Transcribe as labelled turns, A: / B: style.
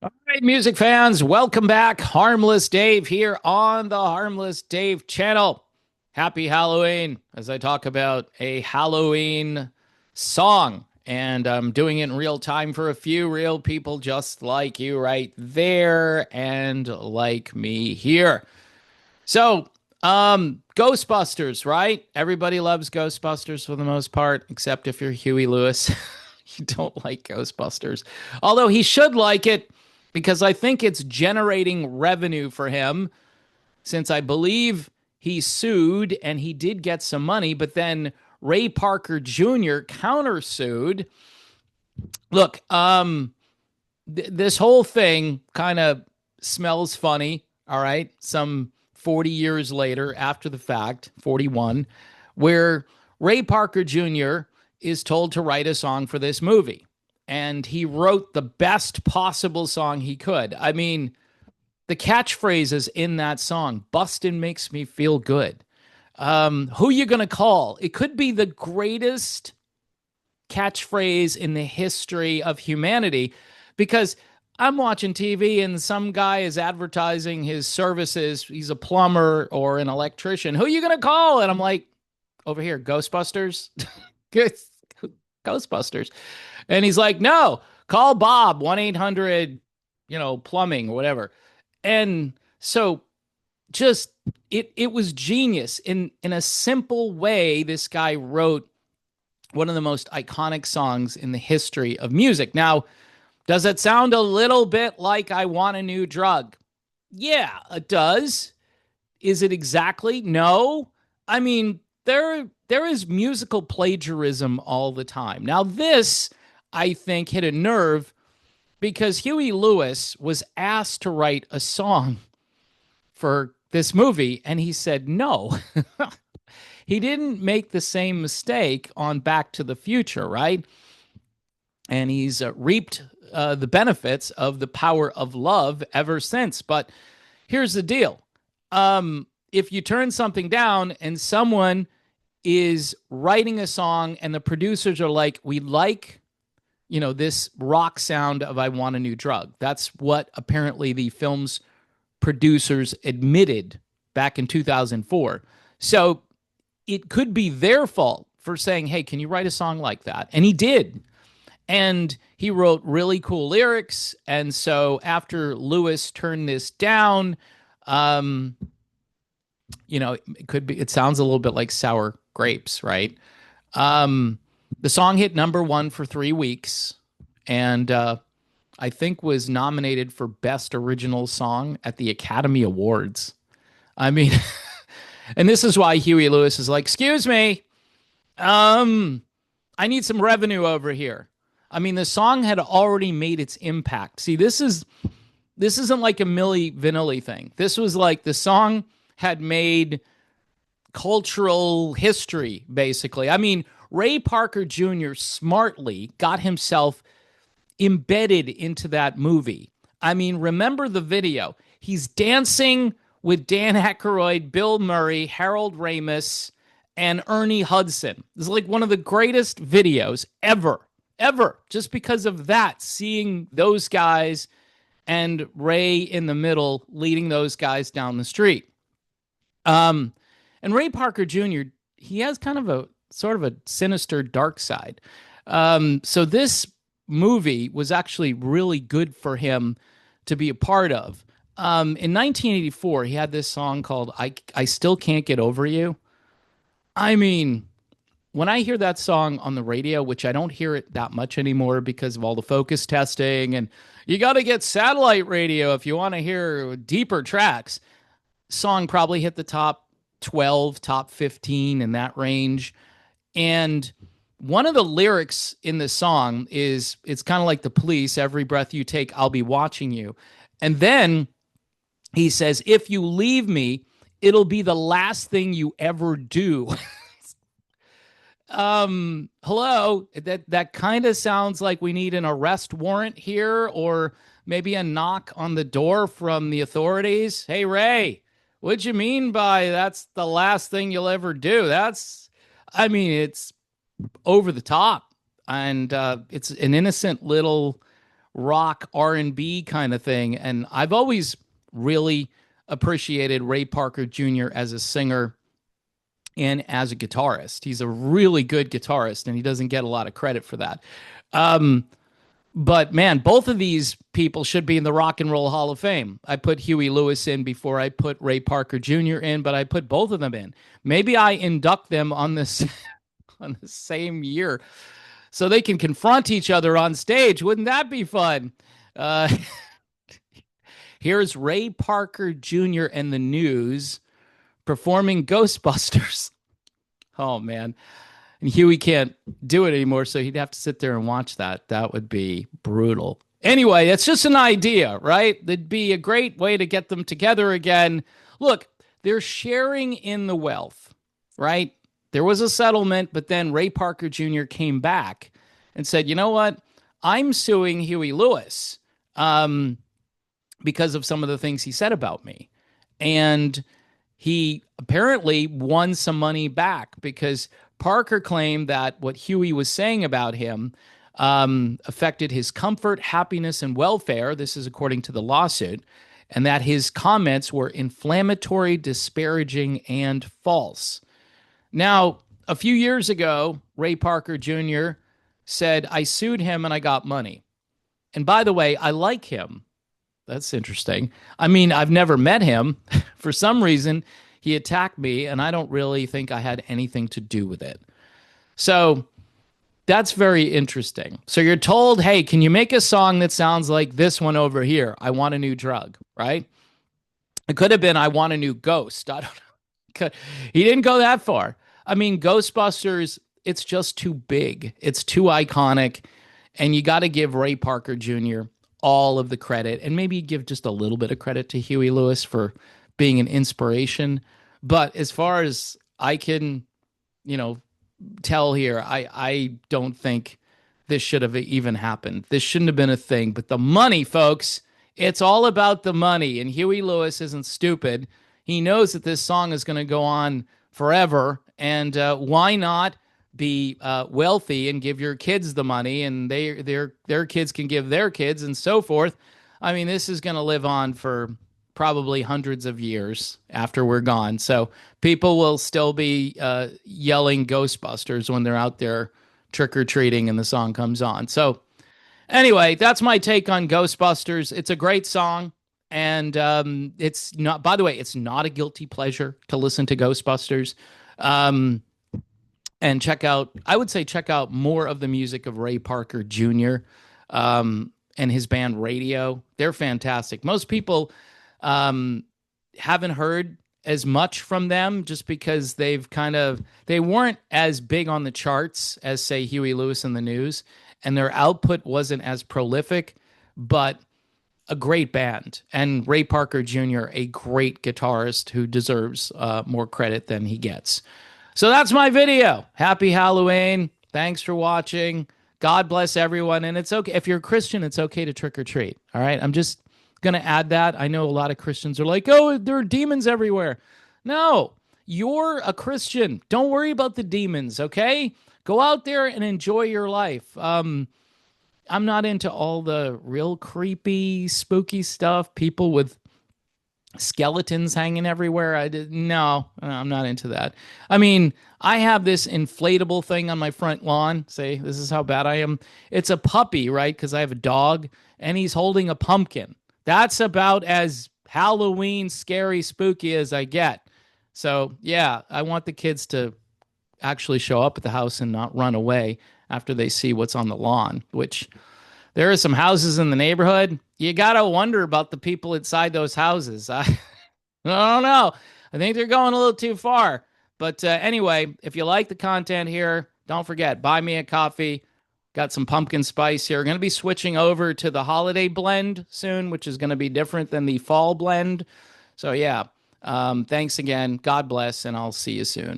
A: All right, music fans, welcome back. Harmless Dave here on the Harmless Dave channel. Happy Halloween as I talk about a Halloween song. And I'm doing it in real time for a few real people just like you right there and like me here. So, Ghostbusters, right? Everybody loves Ghostbusters for the most part, except if you're Huey Lewis. You don't like Ghostbusters. Although he should like it because I think it's generating revenue for him since I believe he sued and he did get some money, but then Ray Parker Jr. countersued. Look, this whole thing kind of smells funny, all right? Some 40 years later, after the fact, 41, where Ray Parker Jr. is told to write a song for this movie. And he wrote the best possible song he could. I mean, the catchphrases in that song, Bustin' makes me feel good. Who you gonna call? It could be the greatest catchphrase in the history of humanity because I'm watching TV and some guy is advertising his services. He's a plumber or an electrician. Who are you going to call? And I'm like, over here, Ghostbusters? Ghostbusters. And he's like, no, call Bob, 1-800, plumbing or whatever. And so just it was genius in a simple way. This guy wrote one of the most iconic songs in the history of music. Now, does it sound a little bit like I Want a New Drug? Yeah, it does. Is it exactly? No. I mean, there is musical plagiarism all the time. Now, this, I think, hit a nerve because Huey Lewis was asked to write a song for this movie, and he said no. He didn't make the same mistake on Back to the Future, right? And he's reaped the benefits of the power of love ever since. But here's the deal. If you turn something down and someone is writing a song and the producers are like, we like, this rock sound of I Want a New Drug. That's what apparently the film's producers admitted back in 2004. So it could be their fault for saying, hey, can you write a song like that? And he did. And he wrote really cool lyrics. And so after Lewis turned this down, it sounds a little bit like sour grapes, right? The song hit number one for 3 weeks and I think was nominated for Best Original Song at the Academy Awards. I mean, and this is why Huey Lewis is like, excuse me, I need some revenue over here. I mean, the song had already made its impact. See, this isn't like a Milli Vanilli thing. This was like the song had made cultural history, basically. I mean, Ray Parker Jr. smartly got himself embedded into that movie. I mean, remember the video. He's dancing with Dan Aykroyd, Bill Murray, Harold Ramis, and Ernie Hudson. This is like one of the greatest videos ever, just because of that, seeing those guys and Ray in the middle leading those guys down the street. And Ray Parker Jr., he has kind of a sort of a sinister dark side. So this movie was actually really good for him to be a part of. In 1984, he had this song called I Still Can't Get Over You. I mean, when I hear that song on the radio, which I don't hear it that much anymore because of all the focus testing, and you got to get satellite radio if you want to hear deeper tracks, song probably hit the top 12, top 15 in that range. And one of the lyrics in the song is, it's kind of like the Police, every breath you take, I'll be watching you. And then he says, if you leave me, it'll be the last thing you ever do. Hello, that kind of sounds like we need an arrest warrant here, or maybe a knock on the door from the authorities. Hey, Ray, what'd you mean by that's the last thing you'll ever do? I mean, it's over the top, and it's an innocent little rock R&B kind of thing. And I've always really appreciated Ray Parker Jr. as a singer and as a guitarist. He's a really good guitarist, and he doesn't get a lot of credit for that. Um, but man, both of these people should be in the Rock and Roll Hall of Fame. I put Huey Lewis in before I put Ray Parker Jr. in, but I put both of them in. Maybe I induct them on this on the same year so they can confront each other on stage. Wouldn't that be fun? Uh, here's Ray Parker Jr. and the News performing Ghostbusters. Oh, man. And Huey can't do it anymore, so he'd have to sit there and watch that. That would be brutal. Anyway, it's just an idea, right? That'd be a great way to get them together again. Look, they're sharing in the wealth, right? There was a settlement, but then Ray Parker Jr. came back and said, you know what? I'm suing Huey Lewis because of some of the things he said about me. And he apparently won some money back because Parker claimed that what Huey was saying about him affected his comfort, happiness, and welfare. This is according to the lawsuit. And that his comments were inflammatory, disparaging, and false. Now, a few years ago, Ray Parker Jr. said, I sued him and I got money. And by the way, I like him. That's interesting. I mean, I've never met him. For some reason, he attacked me, and I don't really think I had anything to do with it. So that's very interesting. So you're told, hey, can you make a song that sounds like this one over here? I want a new drug, right? It could have been, I want a new ghost. I don't know. He didn't go that far. I mean, Ghostbusters, it's just too big. It's too iconic. And you got to give Ray Parker Jr. all of the credit, and maybe give just a little bit of credit to Huey Lewis for being an inspiration. But as far as I can, tell here, I don't think this should have even happened. This shouldn't have been a thing. But the money, folks, it's all about the money. And Huey Lewis isn't stupid. He knows that this song is going to go on forever. And why not be wealthy and give your kids the money, and their kids can give their kids, and so forth. I mean, this is going to live on for probably hundreds of years after we're gone. So people will still be yelling Ghostbusters when they're out there trick-or-treating and the song comes on. So anyway, that's my take on Ghostbusters. It's a great song. And it's not, by the way, it's not a guilty pleasure to listen to Ghostbusters. And check out more of the music of Ray Parker Jr. And his band Radio. They're fantastic. Most people haven't heard as much from them just because they weren't as big on the charts as, say, Huey Lewis and the News, and their output wasn't as prolific, but a great band. And Ray Parker Jr., a great guitarist who deserves more credit than he gets. So that's my video. Happy Halloween. Thanks for watching. God bless everyone. And it's okay. If you're a Christian, it's okay to trick or treat. All right. I'm just going to add that. I know a lot of Christians are like, oh, there are demons everywhere. No, you're a Christian. Don't worry about the demons. Okay. Go out there and enjoy your life. I'm not into all the real creepy, spooky stuff. People with skeletons hanging everywhere. No, I'm not into that. I mean, I have this inflatable thing on my front lawn. Say, this is how bad I am. It's a puppy, right? Because I have a dog, and he's holding a pumpkin. That's about as Halloween, scary, spooky as I get. So, yeah, I want the kids to actually show up at the house and not run away after they see what's on the lawn, which there are some houses in the neighborhood. You got to wonder about the people inside those houses. I don't know. I think they're going a little too far. But anyway, if you like the content here, don't forget, buy me a coffee. Got some pumpkin spice here. We're going to be switching over to the holiday blend soon, which is going to be different than the fall blend. So, yeah, thanks again. God bless, and I'll see you soon.